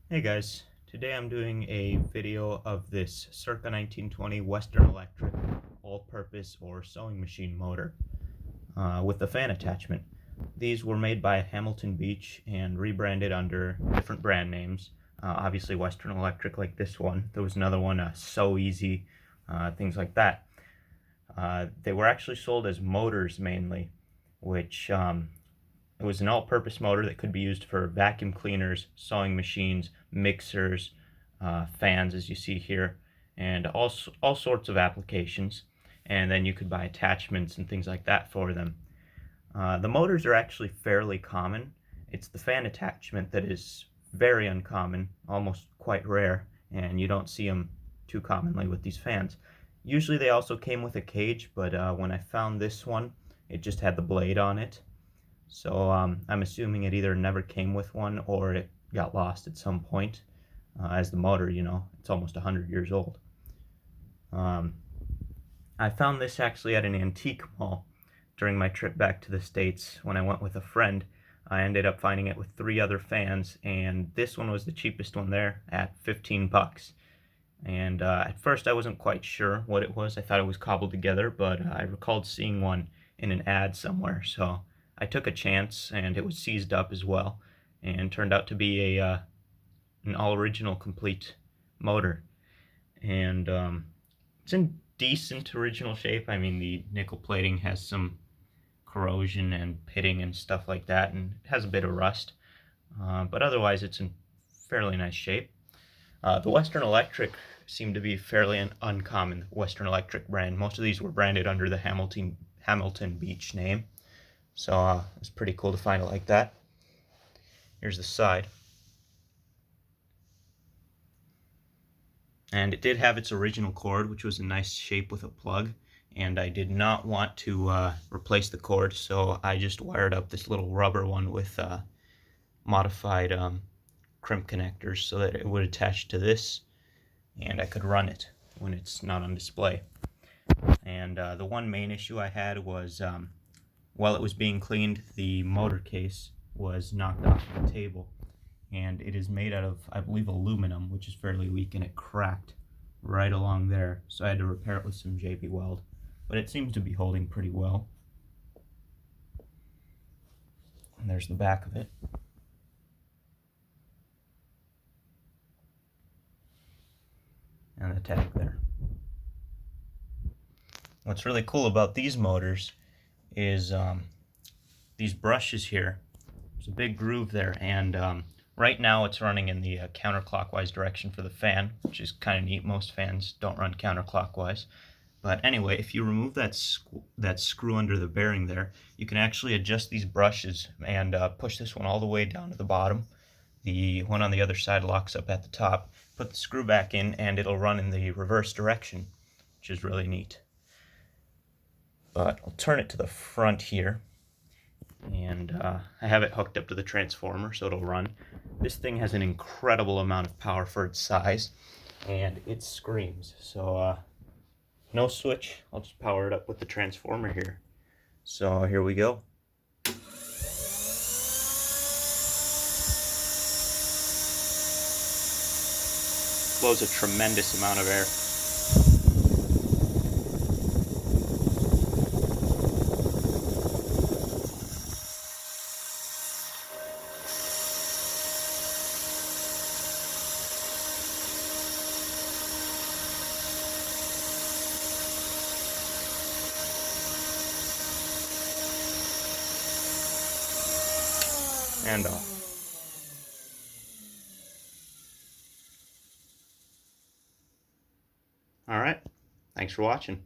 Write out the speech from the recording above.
Hey guys, today I'm doing a video of this circa 1920 Western Electric all-purpose or sewing machine motor with the fan attachment. These were made by Hamilton Beach and rebranded under different brand names. Obviously Western Electric like this one. There was another one, So Easy, things like that. They were actually sold as motors mainly, which it was an all-purpose motor that could be used for vacuum cleaners, sewing machines, mixers, fans as you see here, and all sorts of applications. And then you could buy attachments and things like that for them. The motors are actually fairly common. It's the fan attachment that is very uncommon, almost quite rare, and you don't see them too commonly with these fans. Usually they also came with a cage, but when I found this one, it just had the blade on it. So I'm assuming it either never came with one or it got lost at some point, as the motor, it's almost 100 years old. I found this actually at an antique mall during my trip back to the States when I went with a friend. I ended up finding it with 3 other fans, and this one was the cheapest one there at 15 bucks. And at first I wasn't quite sure what it was. I thought it was cobbled together, but I recalled seeing one in an ad somewhere, so I took a chance, and it was seized up as well, and turned out to be an all-original complete motor. And it's in decent original shape. I mean, the nickel plating has some corrosion and pitting and stuff like that, and it has a bit of rust, but otherwise it's in fairly nice shape. The Western Electric seemed to be fairly uncommon, the Western Electric brand. Most of these were branded under the Hamilton Beach name. So it's pretty cool to find it like that. Here's the side. And it did have its original cord, which was a nice shape with a plug. And I did not want to replace the cord, so I just wired up this little rubber one with modified crimp connectors so that it would attach to this, and I could run it when it's not on display. And the one main issue I had was while it was being cleaned, the motor case was knocked off the table, and it is made out of, I believe, aluminum, which is fairly weak, and it cracked right along there, so I had to repair it with some JB Weld, but it seems to be holding pretty well. And there's the back of it. And the tag there. What's really cool about these motors is these brushes here. There's a big groove there, and right now it's running in the counterclockwise direction for the fan, which is kind of neat. Most fans don't run counterclockwise. But anyway, if you remove that screw under the bearing there, you can actually adjust these brushes and push this one all the way down to the bottom. The one on the other side locks up at the top. Put the screw back in and it'll run in the reverse direction, which is really neat. But I'll turn it to the front here, and I have it hooked up to the transformer so it'll run. This thing has an incredible amount of power for its size, and it screams. So no switch, I'll just power it up with the transformer here. So here we go. Blows a tremendous amount of air. And off. Alright, thanks for watching.